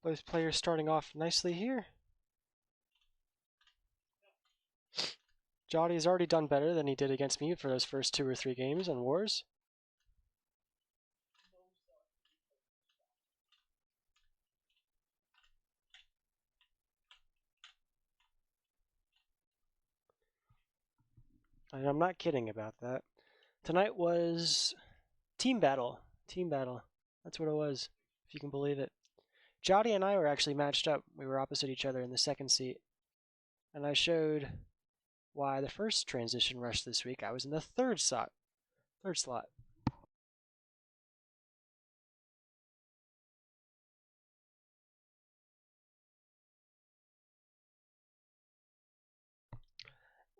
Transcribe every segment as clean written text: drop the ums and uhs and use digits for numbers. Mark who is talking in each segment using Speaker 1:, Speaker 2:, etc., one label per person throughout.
Speaker 1: Both players starting off nicely here. Jati has already done better than he did against me for those first 2 or 3 games on Wars. And I'm not kidding about that. Tonight was team battle. Team battle. That's what it was, if you can believe it. Jati and I were actually matched up. We were opposite each other in the second seat. And I showed why the first transition rush this week, I was in the third slot.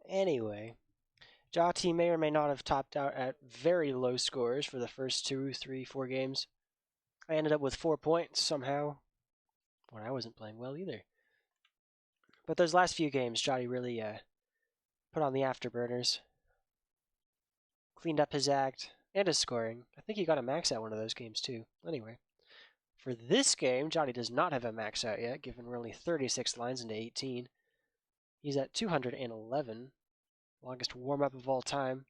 Speaker 1: Anyway, Jati may or may not have topped out at very low scores for the first 2, 3, 4 games. I ended up with 4 points somehow, when I wasn't playing well either. But those last few games, Jati really put on the afterburners. Cleaned up his act and his scoring. I think he got a max out one of those games too. Anyway, for this game, Jati does not have a max out yet, given we're only 36 lines into 18. He's at 211, longest warm-up of all time.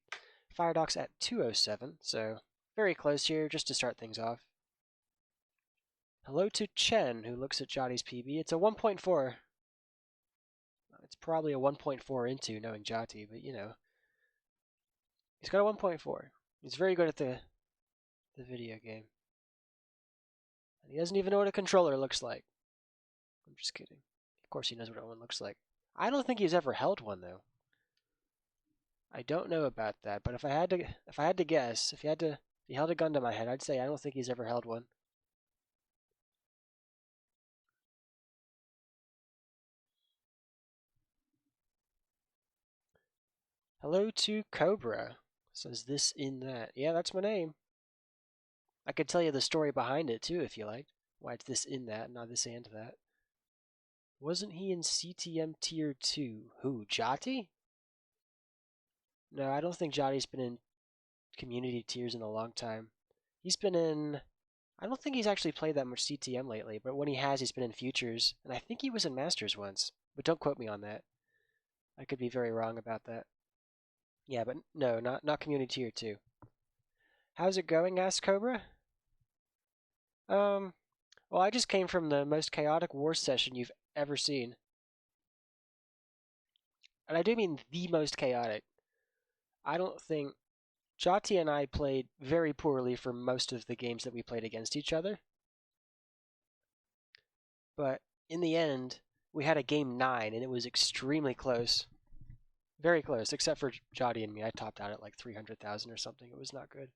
Speaker 1: Firedox at 207, so very close here just to start things off. Hello to Chen, who looks at Jati's PB. It's a 1.4. It's probably a 1.4 into knowing Jati, but you know. He's got a 1.4. He's very good at the video game. And he doesn't even know what a controller looks like. I'm just kidding. Of course he knows what one looks like. I don't think he's ever held one though. I don't know about that, but if I had to guess, if he held a gun to my head, I'd say I don't think he's ever held one. Hello to Cobra. Says this in that. Yeah, that's my name. I could tell you the story behind it too if you like. Why it's this in that, not this and that. Wasn't he in CTM Tier 2? Who, Jati? No, I don't think Jati's been in community tiers in a long time. He's been in... I don't think he's actually played that much CTM lately, but when he has, he's been in Futures, and I think he was in Masters once. But don't quote me on that. I could be very wrong about that. Yeah, but no, not community tier 2. How's it going, asked Cobra? Well, I just came from the most chaotic war session you've ever seen. And I do mean the most chaotic. I don't think... Jati and I played very poorly for most of the games that we played against each other. But in the end, we had a game 9, and it was extremely close. Very close, except for Jati and me. I topped out at like 300,000 or something. It was not good.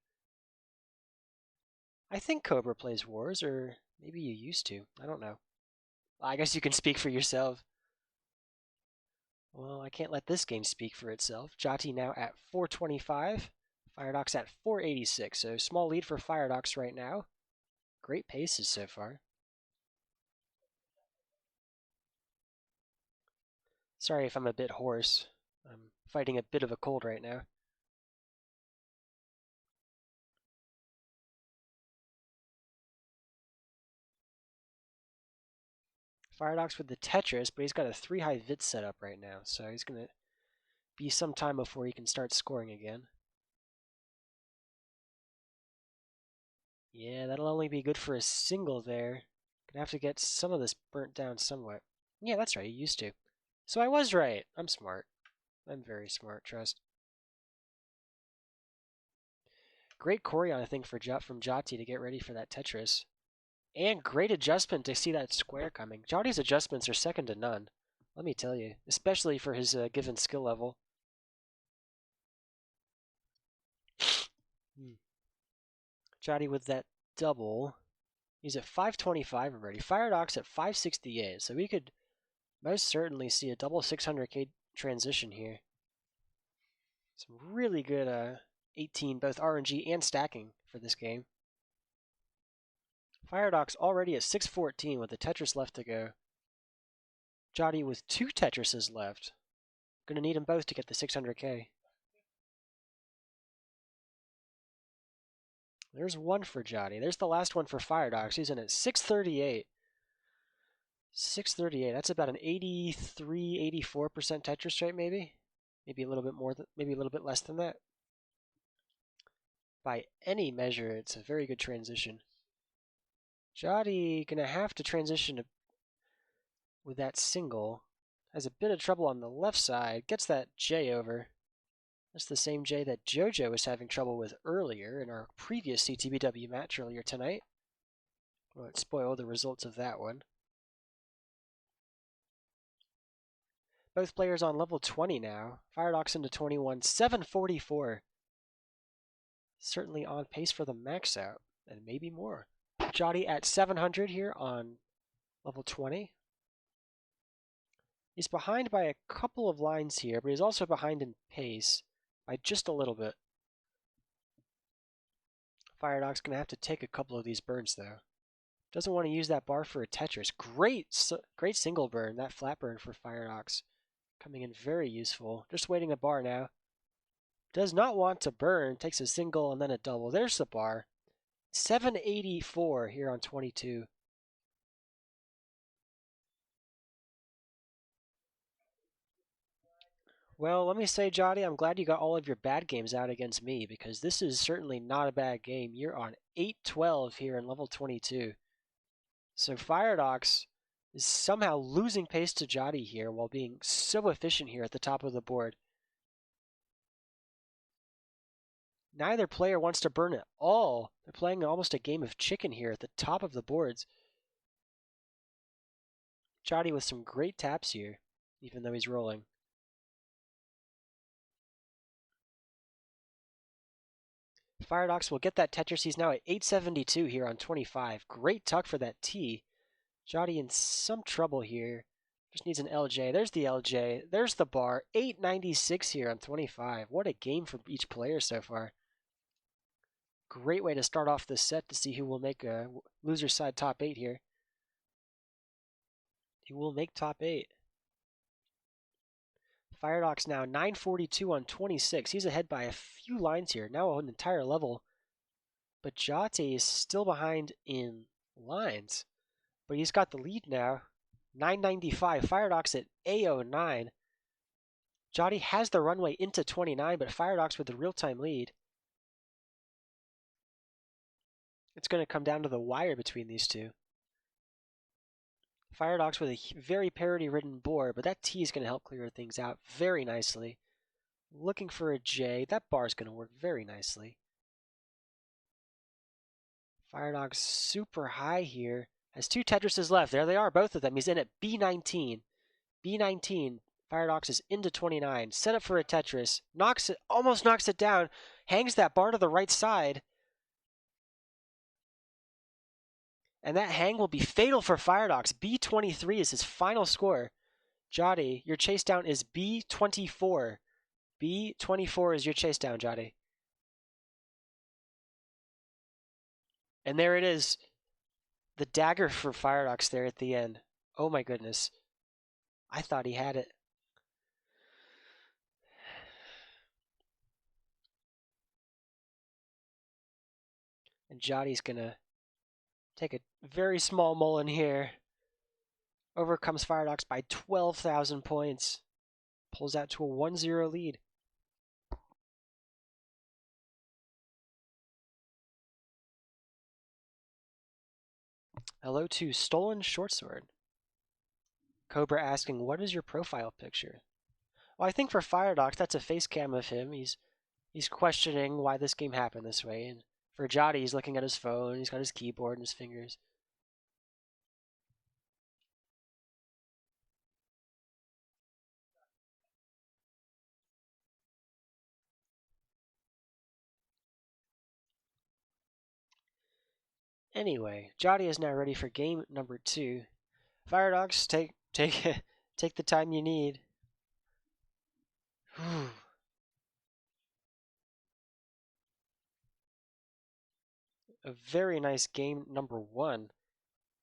Speaker 1: I think Cobra plays Wars, or maybe you used to. I don't know. I guess you can speak for yourself. Well, I can't let this game speak for itself. Jati now at 425. Firedox at 486. So small lead for Firedox right now. Great paces so far. Sorry if I'm a bit hoarse. I'm fighting a bit of a cold right now. Firedox with the Tetris, but he's got a 3 high vid set up right now, so he's going to be some time before he can start scoring again. Yeah, that'll only be good for a single there. Gonna have to get some of this burnt down somewhat. Yeah, that's right, he used to. So I was right. I'm smart. I'm very smart, trust. Great choreo, I think, from Jati to get ready for that Tetris. And great adjustment to see that square coming. Jati's adjustments are second to none, let me tell you, especially for his given skill level. Jati with that double. He's at 525 already. Firedox at 568, so we could most certainly see a double 600k transition here. Some really good 18, both RNG and stacking for this game. Firedox already at 614 with the Tetris left to go. Jati with 2 Tetrises left. Gonna need them both to get the 600k. There's one for Jati. There's the last one for Firedox. He's in at 638. 638. That's about an 83, 84% Tetris rate, maybe. Maybe a little bit more, maybe a little bit less than that. By any measure, it's a very good transition. Jati gonna have to transition with that single. Has a bit of trouble on the left side. Gets that J over. That's the same J that JoJo was having trouble with earlier in our previous CTBW match earlier tonight. Won't spoil the results of that one. Both players on level 20 now. Firedox into 21, 744. Certainly on pace for the max out, and maybe more. Jati at 700 here on level 20. He's behind by a couple of lines here, but he's also behind in pace by just a little bit. Firedox going to have to take a couple of these burns, though. Doesn't want to use that bar for a Tetris. Great single burn, that flat burn for Firedox. Coming in very useful. Just waiting a bar now. Does not want to burn. Takes a single and then a double. There's the bar. 784 here on 22. Well, let me say, Jati, I'm glad you got all of your bad games out against me, because this is certainly not a bad game. You're on 812 here in level 22. So Firedox is somehow losing pace to Jati here while being so efficient here at the top of the board. Neither player wants to burn at all. They're playing almost a game of chicken here at the top of the boards. Jati with some great taps here, even though he's rolling. Firedox will get that Tetris. He's now at 872 here on 25. Great tuck for that T. Jati in some trouble here. Just needs an LJ. There's the LJ. There's the bar. 896 here on 25. What a game for each player so far. Great way to start off this set to see who will make a loser side top 8 here. He will make top 8. Firedox now 942 on 26. He's ahead by a few lines here. Now an entire level. But Jati is still behind in lines. But he's got the lead now. 995. Firedox at A09. Jati has the runway into 29, but Firedox with the real-time lead. It's going to come down to the wire between these two. Firedox with a very parity-ridden board, but that T is going to help clear things out very nicely. Looking for a J. That bar is going to work very nicely. Firedox super high here. Has two Tetrises left. There they are, both of them. He's in at B19. B19. Firedox is into 29. Set up for a Tetris. Knocks it, almost knocks it down. Hangs that bar to the right side. And that hang will be fatal for Firedox. B23 is his final score. Jati, your chase down is B24. B24 is your chase down, Jati. And there it is. The dagger for Firedox there at the end. Oh my goodness. I thought he had it. And Jati's gonna take a very small mulligan here. Overcomes Firedox by 12,000 points. Pulls out to a 1-0 lead. Hello to Stolen Shortsword. Cobra asking, what is your profile picture? Well, I think for Firedox, that's a face cam of him. He's questioning why this game happened this way. And for Jati, he's looking at his phone. He's got his keyboard and his fingers. Anyway, Jati is now ready for game number 2. Firedox, take the time you need. A very nice game number 1.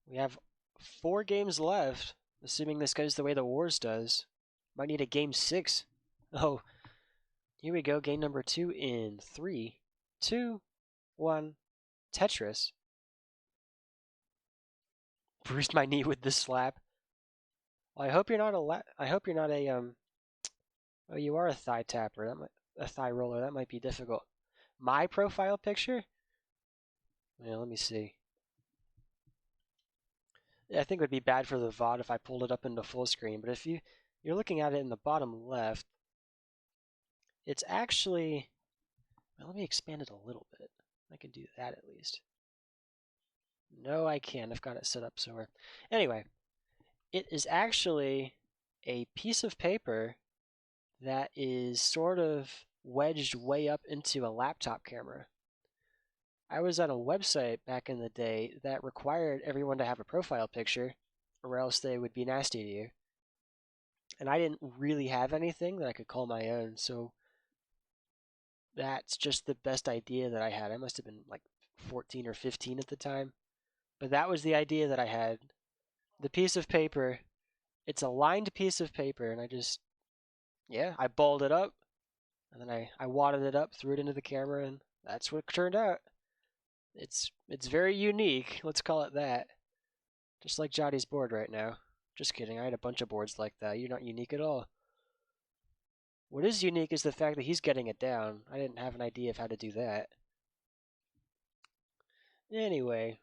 Speaker 1: We have 4 games left, assuming this goes the way the Wars does. Might need a game 6. Oh, here we go. Game number 2 in 3, 2, 1. Tetris. Bruised my knee with this slap. Well, I hope you're not I hope you're not a Oh, you are a thigh tapper. A thigh roller. That might be difficult. My profile picture? Yeah, let me see. Yeah, I think it would be bad for the VOD if I pulled it up into full screen. But if you're looking at it in the bottom left, it's actually. Well, let me expand it a little bit. I can do that at least. No, I can't. I've got it set up somewhere. Anyway, it is actually a piece of paper that is sort of wedged way up into a laptop camera. I was on a website back in the day that required everyone to have a profile picture, or else they would be nasty to you. And I didn't really have anything that I could call my own, so that's just the best idea that I had. I must have been like 14 or 15 at the time. But that was the idea that I had. The piece of paper, it's a lined piece of paper, and I balled it up, and then I wadded it up, threw it into the camera, and that's what it turned out. It's very unique, let's call it that. Just like Jati's board right now. Just kidding, I had a bunch of boards like that. You're not unique at all. What is unique is the fact that he's getting it down. I didn't have an idea of how to do that. Anyway,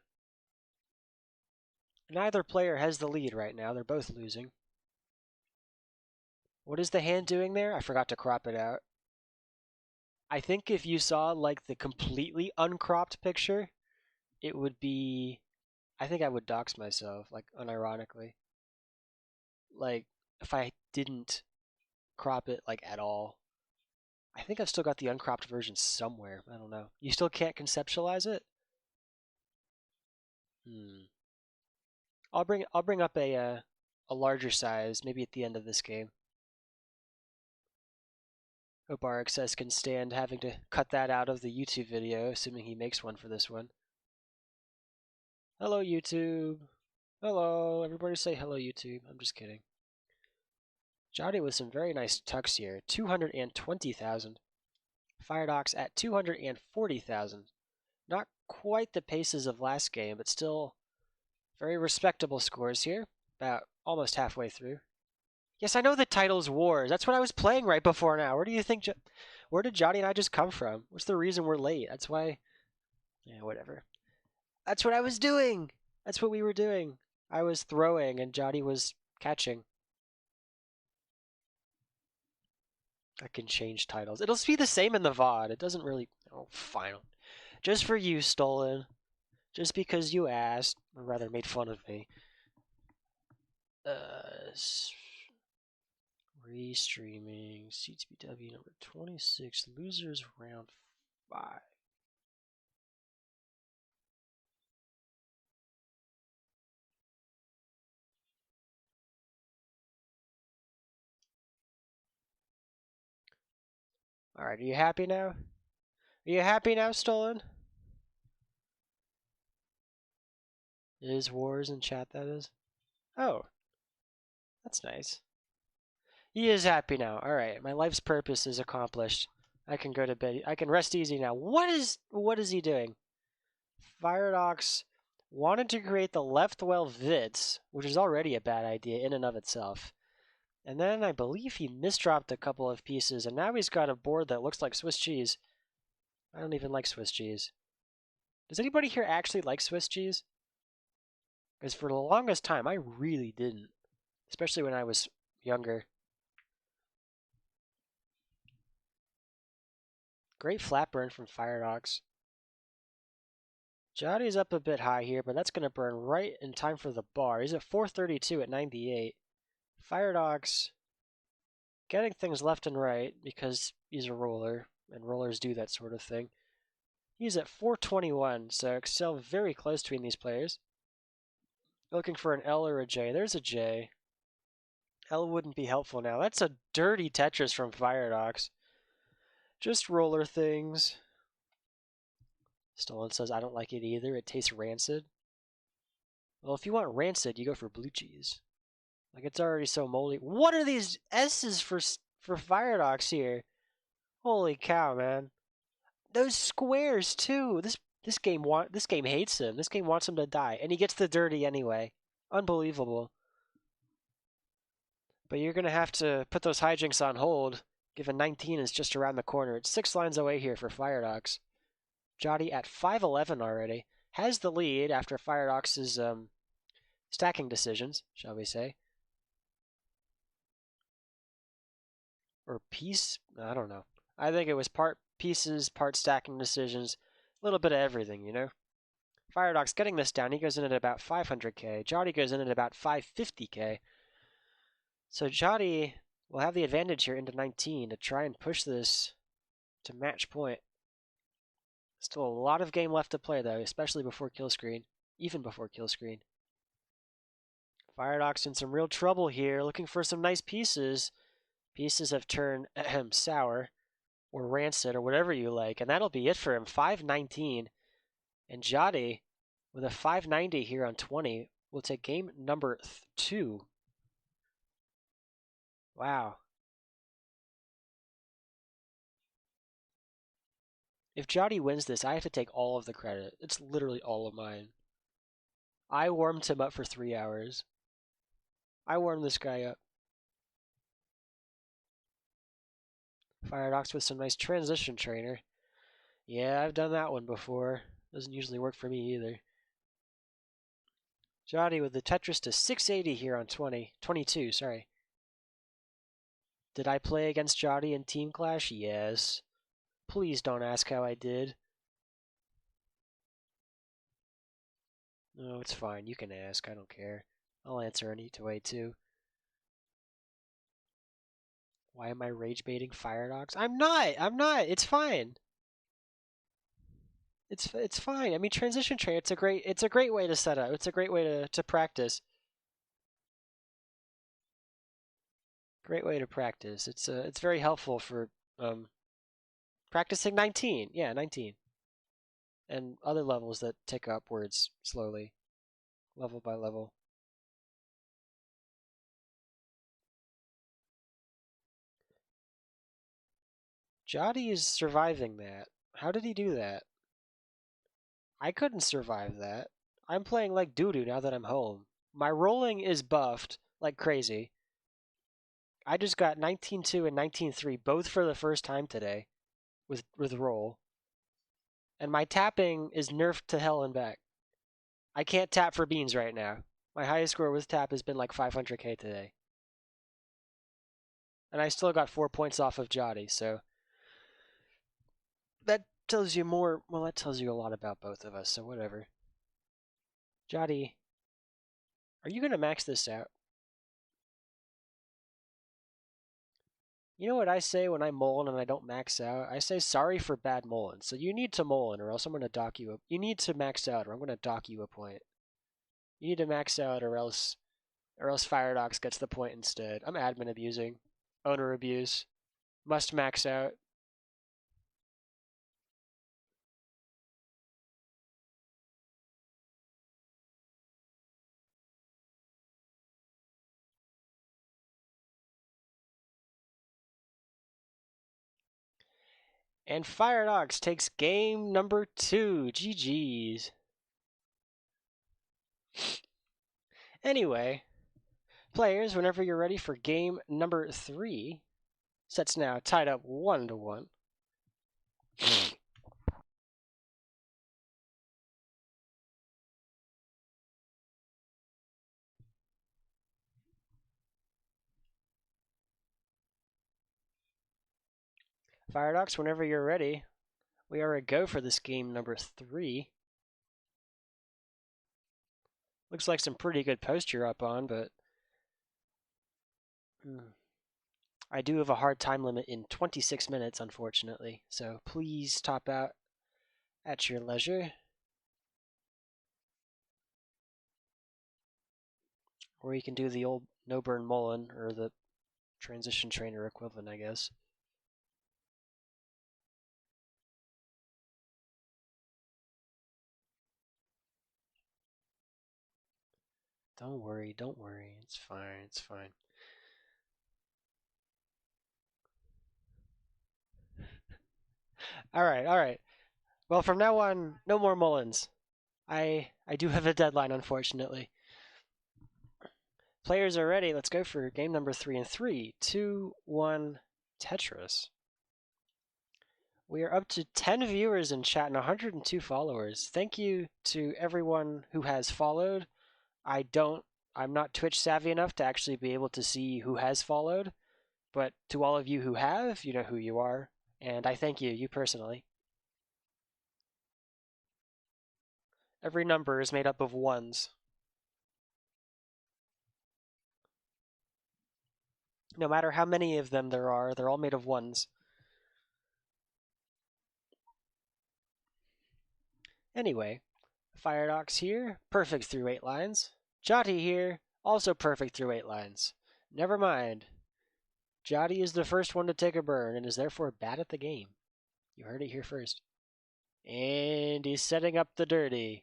Speaker 1: neither player has the lead right now. They're both losing. What is the hand doing there? I forgot to crop it out. I think if you saw like the completely uncropped picture, it would be. I think I would dox myself, like unironically. Like if I didn't crop it like at all. I think I've still got the uncropped version somewhere. I don't know. You still can't conceptualize it? Hmm. I'll bring up a larger size maybe at the end of this game. Hope our access can stand having to cut that out of the YouTube video, assuming he makes one for this one. Hello YouTube. Hello. Everybody say hello YouTube. I'm just kidding. Jati with some very nice tucks here. 220,000. Firedox at 240,000. Not quite the paces of last game, but still very respectable scores here. About almost halfway through. Yes, I know the title's Wars. That's what I was playing right before now. Where do you think... Where did Jati and I just come from? What's the reason we're late? That's why... Yeah, whatever. That's what I was doing! That's what we were doing. I was throwing and Jati was catching. I can change titles. It'll be the same in the VOD. It doesn't really... Oh, fine. Just for you, Stolen. Just because you asked, or rather made fun of me. Restreaming CTBW number 26, losers round 5. Alright, are you happy now? Are you happy now, Stolen? It is Wars in chat, that is? Oh, that's nice. He is happy now. Alright, my life's purpose is accomplished. I can go to bed. I can rest easy now. What is he doing? Firedox wanted to create the left well vids, which is already a bad idea in and of itself. And then I believe he misdropped a couple of pieces, and now he's got a board that looks like Swiss cheese. I don't even like Swiss cheese. Does anybody here actually like Swiss cheese? Because for the longest time, I really didn't. Especially when I was younger. Great flat burn from Firedox. Jati's up a bit high here, but that's going to burn right in time for the bar. He's at 432 at 98. Firedox getting things left and right because he's a roller, and rollers do that sort of thing. He's at 421, so Excel very close between these players. Looking for an L or a J. There's a J. L wouldn't be helpful now. That's a dirty Tetris from Firedox. Just roller things. Stolen says, I don't like it either. It tastes rancid. Well, if you want rancid, you go for blue cheese. Like, it's already so moldy. What are these S's for Firedox here? Holy cow, man. Those squares, too. This game hates him. This game wants him to die. And he gets the dirty anyway. Unbelievable. But you're going to have to put those hijinks on hold, given 19 is just around the corner. It's 6 lines away here for Firedox. Jati at 5'11 already. Has the lead after Firedox's stacking decisions, shall we say. Or piece? I don't know. I think it was part pieces, part stacking decisions. A little bit of everything, you know? Firedox getting this down. He goes in at about 500k. Jati goes in at about 550k. So Jati will have the advantage here into 19 to try and push this to match point. Still a lot of game left to play, though, especially before kill screen. Even before kill screen. Firedox in some real trouble here, looking for some nice pieces. Pieces have turned sour or rancid or whatever you like, and that'll be it for him. 519. And Jati, with a 590 here on 20, will take game number 2. Wow. If Jati wins this, I have to take all of the credit. It's literally all of mine. I warmed him up for 3 hours. I warmed this guy up. Firedox with some nice transition trainer. Yeah, I've done that one before. Doesn't usually work for me either. Jati with the Tetris to 680 here on 22, sorry. Did I play against Jati in Team Clash? Yes. Please don't ask how I did. No, it's fine. You can ask. I don't care. I'll answer any way too. Why am I rage baiting Firedox? I'm not. It's fine. It's fine. I mean, transition train. It's a great way to set up. It's a great way to practice. Great way to practice. It's very helpful for practicing 19. Yeah, 19. And other levels that tick upwards slowly, level by level. Jati is surviving that. How did he do that? I couldn't survive that. I'm playing like doo-doo now that I'm home. My rolling is buffed like crazy. I just got 19-2 and 19-3 both for the first time today with roll. And my tapping is nerfed to hell and back. I can't tap for beans right now. My highest score with tap has been like 500k today. And I still got 4 points off of Jati, so that tells you more. Well, that tells you a lot about both of us, so whatever. Jati, are you going to max this out? You know what I say when I mullen and I don't max out? I say sorry for bad mullen. So you need to mullen or else I'm going to dock you. You need to max out or I'm going to dock you a point. You need to max out or else Firedox gets the point instead. I'm admin abusing. Owner abuse. Must max out. And Firedox takes game number 2. GG's. Anyway, players, whenever you're ready for game number 3, sets now tied up 1-1. Firedox, whenever you're ready, we are a go for this game number 3. Looks like some pretty good post you're up on, but I do have a hard time limit in 26 minutes, unfortunately. So please top out at your leisure. Or you can do the old no-burn mullen, or the transition trainer equivalent, I guess. Don't worry, don't worry. It's fine, it's fine. Alright, alright. Well, from now on, no more mullens. I do have a deadline, unfortunately. Players are ready. Let's go for game number 3 in 3, 2, 1, Tetris. We are up to 10 viewers in chat and 102 followers. Thank you to everyone who has followed. I'm not Twitch savvy enough to actually be able to see who has followed, but to all of you who have, you know who you are, and I thank you personally. Every number is made up of ones. No matter how many of them there are, they're all made of ones. Anyway, Firedox here, perfect through 8 lines. Jati here, also perfect through 8 lines. Never mind. Jati is the first one to take a burn and is therefore bad at the game. You heard it here first. And he's setting up the dirty.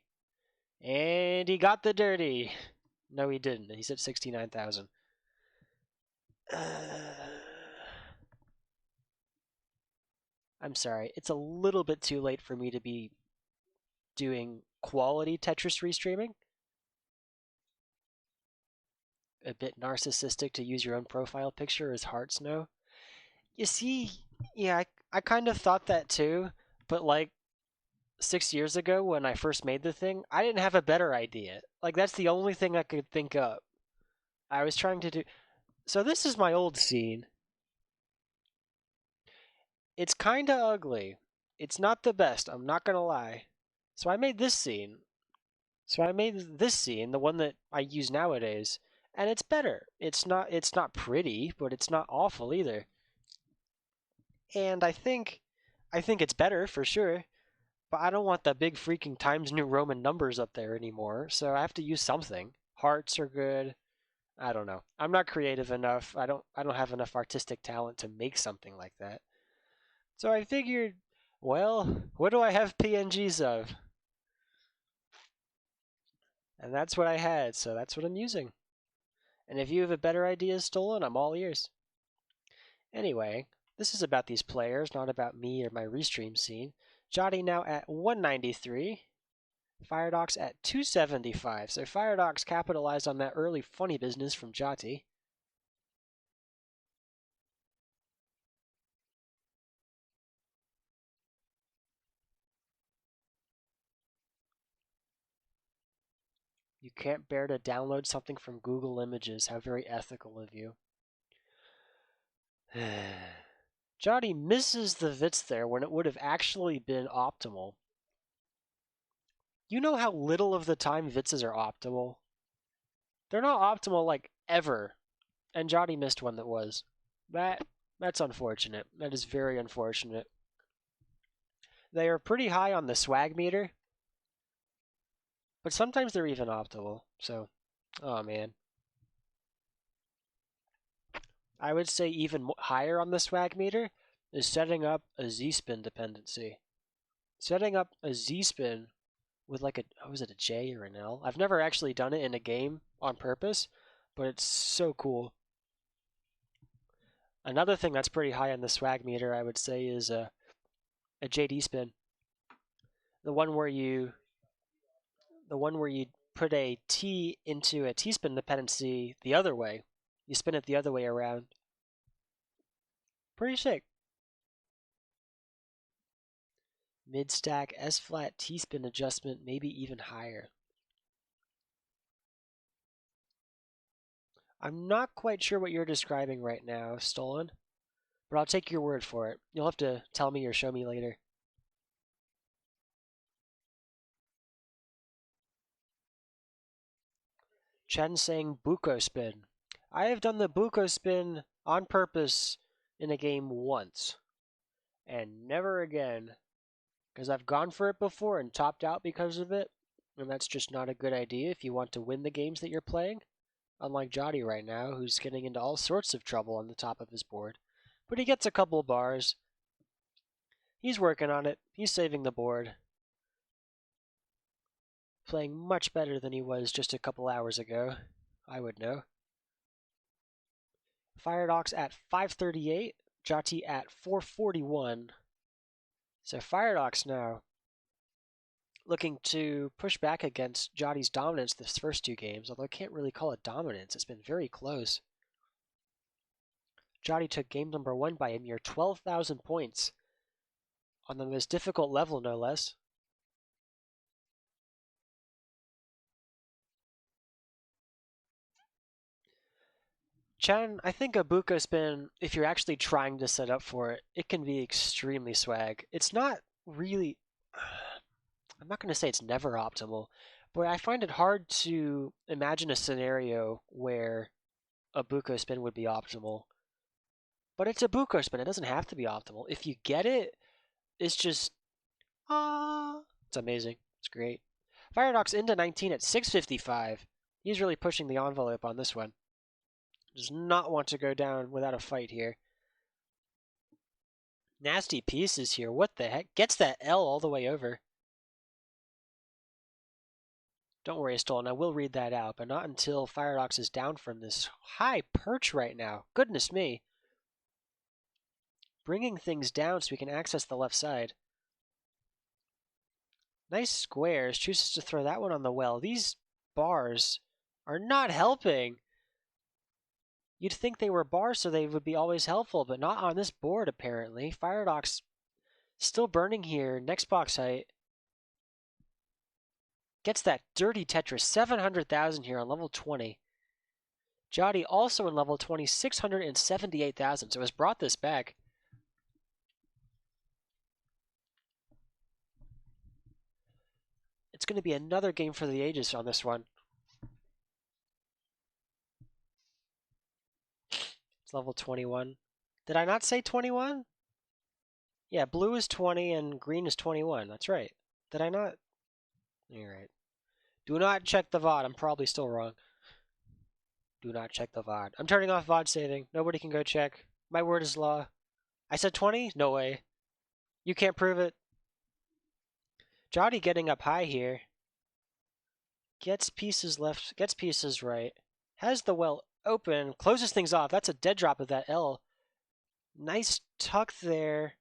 Speaker 1: And he got the dirty. No, he didn't. He's at 69,000. I'm sorry. It's a little bit too late for me to be doing quality Tetris restreaming. A bit narcissistic to use your own profile picture as hearts know. You see, yeah, I kind of thought that too, but like 6 years ago when I first made the thing, I didn't have a better idea. Like that's the only thing I could think of. I was trying to do. So this is my old scene. It's kind of ugly. It's not the best, I'm not gonna lie. So I made this scene. The one that I use nowadays, and it's better. It's not pretty, but it's not awful either. And I think it's better for sure. But I don't want the big freaking Times New Roman numbers up there anymore, so I have to use something. Hearts are good. I don't know. I'm not creative enough. I don't have enough artistic talent to make something like that. So I figured, well, what do I have PNGs of? And that's what I had, so that's what I'm using. And if you have a better idea, Stolen, I'm all ears. Anyway, this is about these players, not about me or my restream scene. Jati now at 193. Firedox at 275. So Firedox capitalized on that early funny business from Jati. You can't bear to download something from Google Images. How very ethical of you. Jati misses the Vits there when it would have actually been optimal. You know how little of the time Vitses are optimal? They're not optimal like ever. And Jati missed one that was. That's unfortunate. That is very unfortunate. They are pretty high on the swag meter, but sometimes they're even optimal. So, oh man. I would say even higher on the swag meter is setting up a Z-spin dependency. Setting up a Z-spin with like was it a J or an L? I've never actually done it in a game on purpose, but it's so cool. Another thing that's pretty high on the swag meter, I would say, is a JD spin. The one where you put a T into a T-spin dependency the other way. You spin it the other way around. Pretty sick. Mid-stack S-flat T-spin adjustment, maybe even higher. I'm not quite sure what you're describing right now, Stolen, but I'll take your word for it. You'll have to tell me or show me later. Chen saying Buko spin. I have done the Buko spin on purpose in a game once, and never again, because I've gone for it before and topped out because of it, and that's just not a good idea if you want to win the games that you're playing. Unlike Jati right now, who's getting into all sorts of trouble on the top of his board. But he gets a couple bars. He's working on it. He's saving the board. Playing much better than he was just a couple hours ago. I would know. Firedox at 538. Jati at 441. So Firedox now looking to push back against Jati's dominance this first two games, although I can't really call it dominance. It's been very close. Jati took game number 1 by a mere 12,000 points on the most difficult level, no less. Chen, I think a Buko spin, if you're actually trying to set up for it, it can be extremely swag. It's not really, I'm not going to say it's never optimal, but I find it hard to imagine a scenario where a Buko spin would be optimal. But it's a Buko spin, it doesn't have to be optimal. If you get it, it's just, it's amazing. It's great. Firedox into 19 at 655. He's really pushing the envelope on this one. Does not want to go down without a fight here. Nasty pieces here. What the heck? Gets that L all the way over. Don't worry, Stolen. I will read that out, but not until Firedox is down from this high perch right now. Goodness me. Bringing things down so we can access the left side. Nice squares. Chooses to throw that one on the well. These bars are not helping. You'd think they were bars so they would be always helpful, but not on this board apparently. Firedox still burning here. Next box height. Gets that dirty Tetris. 700,000 here on level 20. Jati also in level 20, 678,000. So has brought this back. It's going to be another game for the ages on this one. It's level 21. Did I not say 21? Yeah, blue is 20 and green is 21. That's right. Did I not? You're right. Do not check the VOD. I'm probably still wrong. Do not check the VOD. I'm turning off VOD saving. Nobody can go check. My word is law. I said 20? No way. You can't prove it. Jati getting up high here. Gets pieces left, gets pieces right. Has the well open, closes things off. That's a dead drop of that L. Nice tuck there.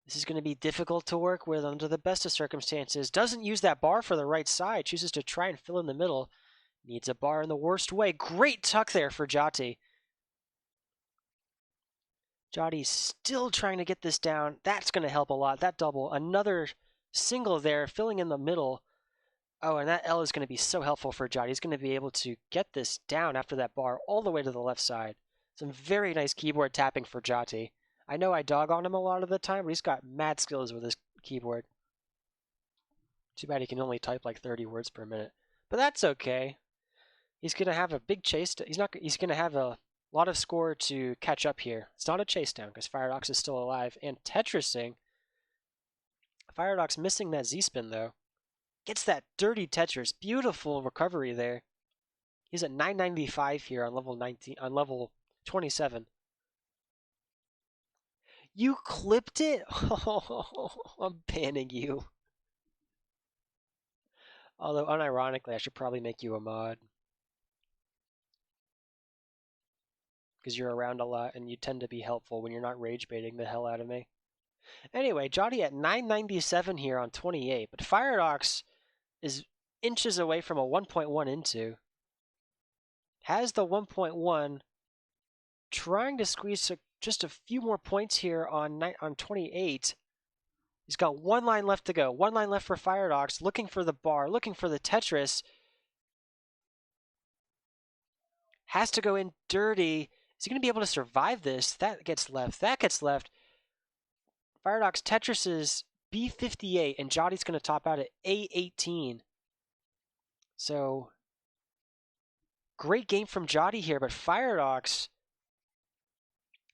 Speaker 1: This is going to be difficult to work with under the best of circumstances. Doesn't use that bar for the right side. Chooses to try and fill in the middle. Needs a bar in the worst way. Great tuck there for Jati. Jati's still trying to get this down. That's going to help a lot. That double. Another single there, filling in the middle. Oh, and that L is going to be so helpful for Jati. He's going to be able to get this down after that bar all the way to the left side. Some very nice keyboard tapping for Jati. I know I dog on him a lot of the time, but he's got mad skills with his keyboard. Too bad he can only type like 30 words per minute. But that's okay. He's going to have a big chase. He's going to have a lot of score to catch up here. It's not a chase down because Firedox is still alive. And Tetrising. Firedox missing that Z-spin though. Gets that dirty Tetris. Beautiful recovery there. He's at 995 here on level 19 on level 27. You clipped it? Oh, I'm banning you. Although unironically, I should probably make you a mod. Because you're around a lot and you tend to be helpful when you're not rage baiting the hell out of me. Anyway, Jati at 997 here on 28, but Firedox is inches away from a 1.1 into. Has the 1.1, trying to squeeze just a few more points here on 28. He's got one line left to go. One line left for Firedox, looking for the bar, looking for the Tetris. Has to go in dirty. Is he going to be able to survive this? That gets left. That gets left. Firedox Tetris is B58, and Jati's going to top out at A18. So, great game from Jati here, but Firedox,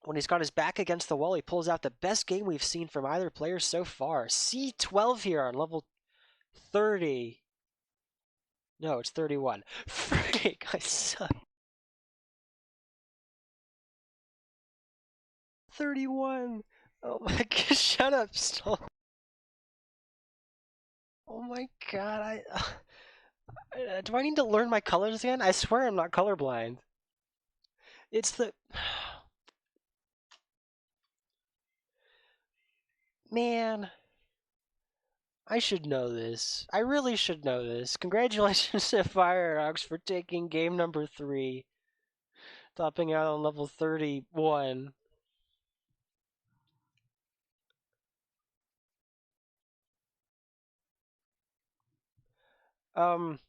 Speaker 1: when he's got his back against the wall, he pulls out the best game we've seen from either player so far. C12 here on level 30. No, it's 31. Frick, I suck. 31. Oh my god, shut up, Stall. Oh my god, do I need to learn my colors again? I swear I'm not colorblind. It's the... Man. I should know this. I really should know this. Congratulations to Firedox for taking game number 3, topping out on level 31. Um,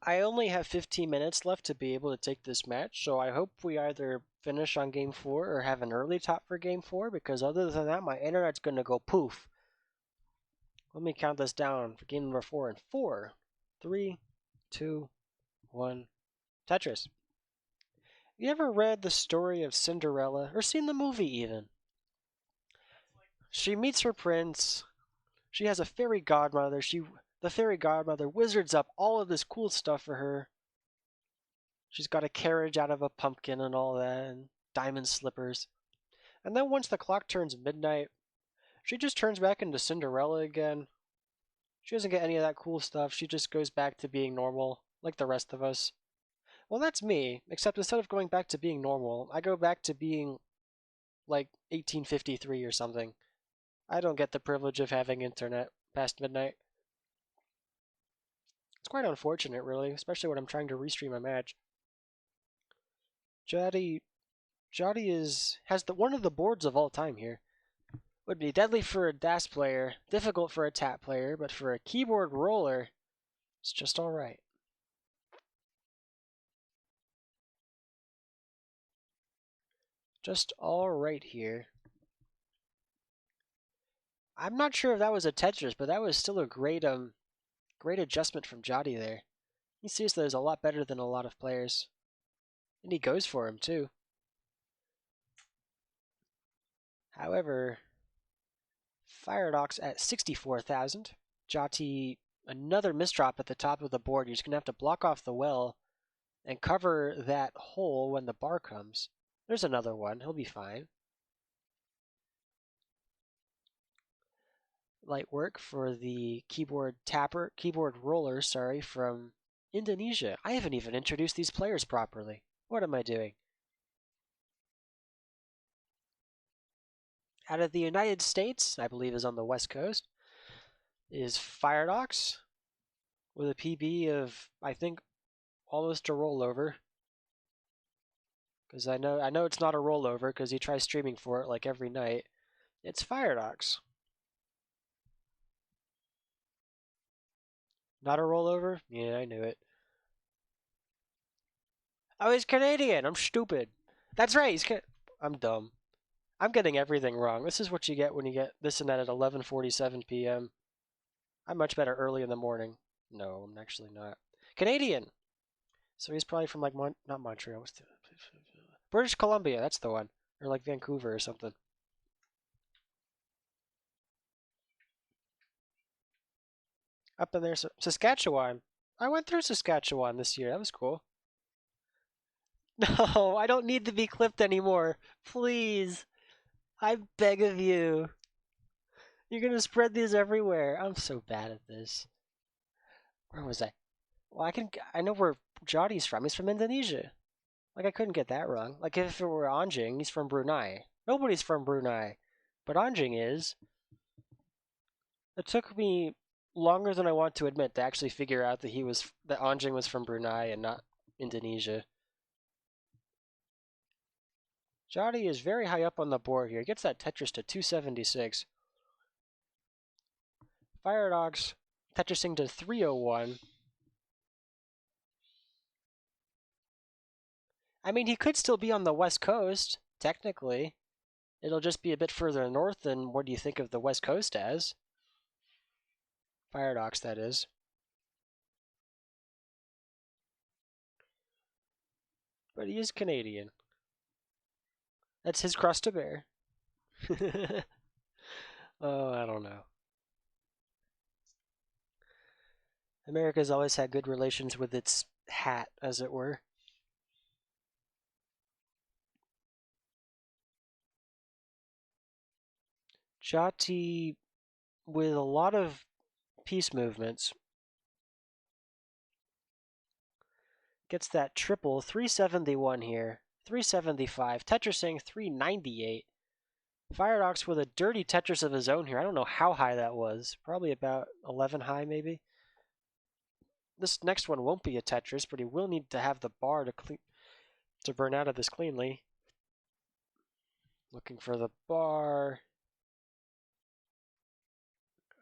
Speaker 1: I only have 15 minutes left to be able to take this match, so I hope we either finish on game 4 or have an early top for game 4, because other than that, my internet's going to go poof. Let me count this down for game number 4 in 4, 3, 2, 1. Tetris. You ever read the story of Cinderella, or seen the movie even? She meets her prince. She has a fairy godmother. The fairy godmother wizards up all of this cool stuff for her. She's got a carriage out of a pumpkin and all that, and diamond slippers. And then once the clock turns midnight, she just turns back into Cinderella again. She doesn't get any of that cool stuff. She just goes back to being normal, like the rest of us. Well, that's me, except instead of going back to being normal, I go back to being like 1853 or something. I don't get the privilege of having internet past midnight. It's quite unfortunate, really, especially when I'm trying to restream a match. Jati, has the one of the boards of all time here. Would be deadly for a DAS player, difficult for a tap player, but for a keyboard roller, it's just alright. Just alright here. I'm not sure if that was a Tetris, but that was still a great adjustment from Jati there. He sees that is a lot better than a lot of players. And he goes for him too. However, Firedox at 64,000. Jati, another misdrop at the top of the board. You're just going to have to block off the well and cover that hole when the bar comes. There's another one. He'll be fine. Light work for the keyboard roller, sorry, from Indonesia. I haven't even introduced these players properly. What am I doing? Out of the United States, I believe is on the West Coast, is Firedox with a PB of, I think, almost a rollover. Because I know it's not a rollover because he tries streaming for it like every night. It's Firedox. Not a rollover? Yeah, I knew it. Oh, he's Canadian. I'm stupid. That's right. I'm dumb. I'm getting everything wrong. This is what you get when you get this and that at 11:47 p.m. I'm much better early in the morning. No, I'm actually not. Canadian. So he's probably from like not Montreal. What's the British Columbia? That's the one, or like Vancouver or something. Up in there, Saskatchewan. I went through Saskatchewan this year. That was cool. No, I don't need to be clipped anymore. Please, I beg of you. You're gonna spread these everywhere. I'm so bad at this. Where was I? Well, I know where Jati's from. He's from Indonesia. Like I couldn't get that wrong. Like if it were Anjing, he's from Brunei. Nobody's from Brunei, but Anjing is. It took me longer than I want to admit to actually figure out that Anjing was from Brunei and not Indonesia. Jati is very high up on the board here. He gets that Tetris to 276. Firedox Tetrising to 301. I mean, he could still be on the West Coast, technically. It'll just be a bit further north than what do you think of the West Coast as? Firedox, that is. But he is Canadian. That's his cross to bear. Oh, I don't know. America's always had good relations with its hat, as it were. Jati with a lot of piece movements Gets that triple, 371 here. 375. Tetrising, 398. Firedox with a dirty Tetris of his own here. I don't know how high that was. Probably about 11 high, maybe. This next one won't be a Tetris, but he will need to have the bar to burn out of this cleanly. Looking for the bar.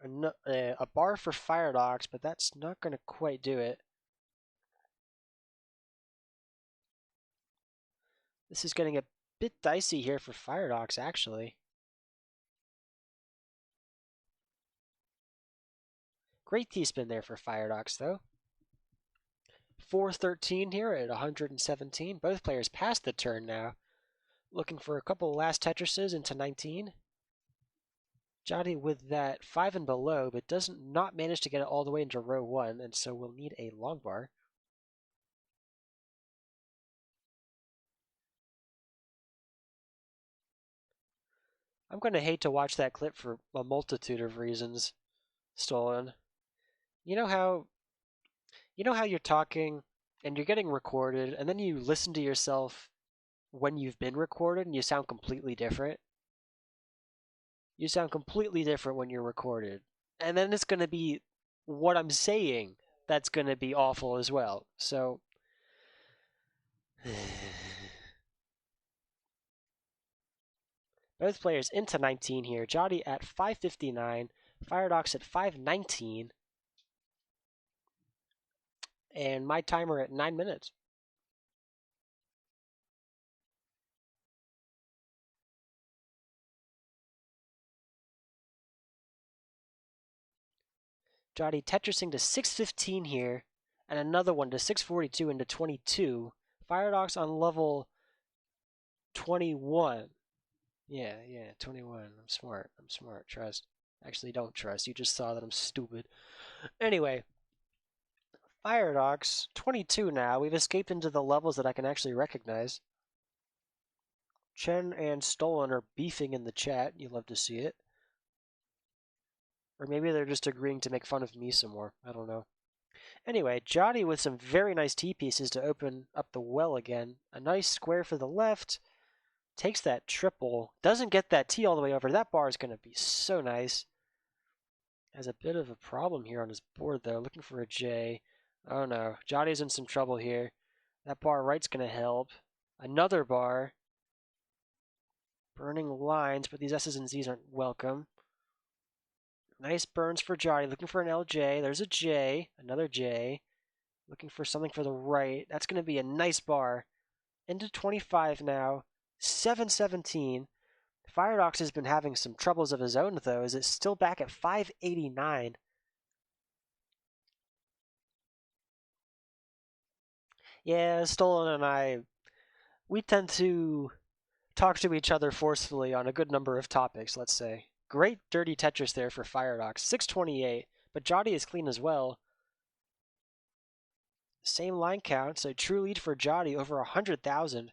Speaker 1: A bar for Firedox, but that's not going to quite do it. This is getting a bit dicey here for Firedox, actually. Great T-spin there for Firedox, though. 413 here at 117. Both players past the turn now. Looking for a couple last Tetrises into 19. Jati with that 5 and below, but doesn't not manage to get it all the way into row 1, and so we'll need a long bar. I'm going to hate to watch that clip for a multitude of reasons. Stolen. You know how you're talking and you're getting recorded, and then you listen to yourself when you've been recorded and you sound completely different? You sound completely different when you're recorded. And then it's going to be what I'm saying that's going to be awful as well. So both players into 19 here. Jati at 559, Firedox at 519, and my timer at 9 minutes. Jati Tetrising to 615 here, and another one to 642 into 22. Firedox on level 21. Yeah, 21. I'm smart. Trust. Actually, don't trust. You just saw that I'm stupid. Anyway, Firedox, 22 now. We've escaped into the levels that I can actually recognize. Chen and Stolen are beefing in the chat. You love to see it. Or maybe they're just agreeing to make fun of me some more. I don't know. Anyway, Jati with some very nice T-pieces to open up the well again. A nice square for the left. Takes that triple. Doesn't get that T all the way over. That bar is going to be so nice. Has a bit of a problem here on his board, though. Looking for a J. Oh, no. Jati's in some trouble here. That bar right's going to help. Another bar. Burning lines, but these S's and Z's aren't welcome. Nice burns for Jati. Looking for an LJ. There's a J. Another J. Looking for something for the right. That's going to be a nice bar. Into 25 now. 717. Firedox has been having some troubles of his own, though, as it's still back at 589. Yeah, Stolen and I, we tend to talk to each other forcefully on a good number of topics, let's say. Great dirty Tetris there for Firedox. 628, but Jati is clean as well. Same line count, so true lead for Jati over 100,000.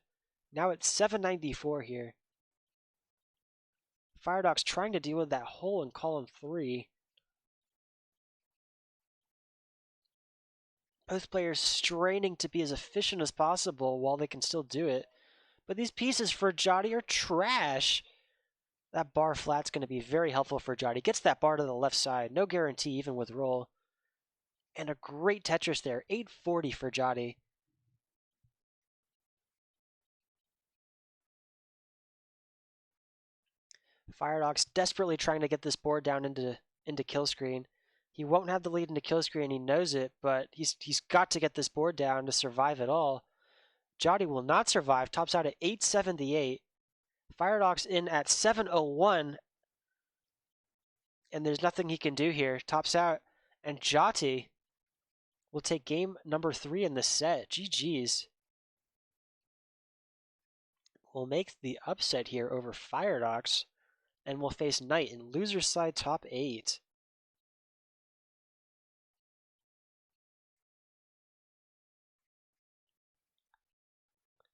Speaker 1: Now it's 794 here. Firedox trying to deal with that hole in column 3. Both players straining to be as efficient as possible while they can still do it. But these pieces for Jati are trash. That bar flat's going to be very helpful for Jati. Gets that bar to the left side. No guarantee even with roll. And a great Tetris there. 840 for Jati. Firedox desperately trying to get this board down into kill screen. He won't have the lead into kill screen. He knows it, but he's got to get this board down to survive at all. Jati will not survive. Tops out at 878. Firedox in at 701. And there's nothing he can do here. Tops out. And Jati will take game number 3 in the set. GG's. Will make the upset here over Firedox. And will face Knight in loser's side top 8.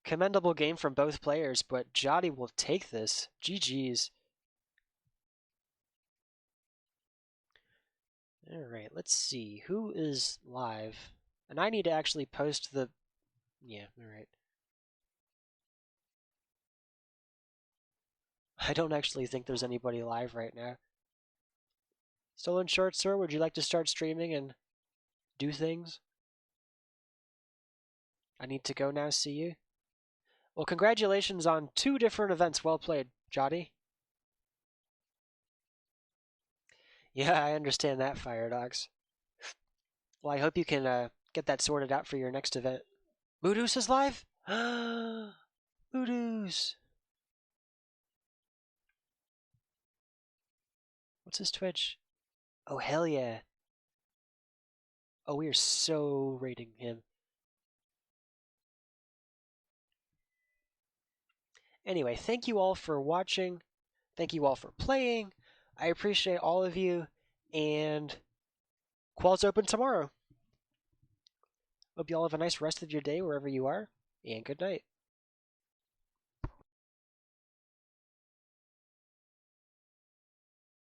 Speaker 1: Commendable game from both players, but Jati will take this. GG's. Alright, let's see. Who is live? And I need to actually post the Yeah, all right. I don't actually think there's anybody live right now. Stolen Short, sir, would you like to start streaming and do things? I need to go now, see you. Well, congratulations on 2 different events. Well played, Jati. Yeah, I understand that, Firedox. Well, I hope you can get that sorted out for your next event. Moodus is live? Moodus! What's his Twitch? Oh, hell yeah. Oh, we are so rating him. Anyway, thank you all for watching. Thank you all for playing. I appreciate all of you. And Qual's open tomorrow. Hope you all have a nice rest of your day wherever you are. And good night.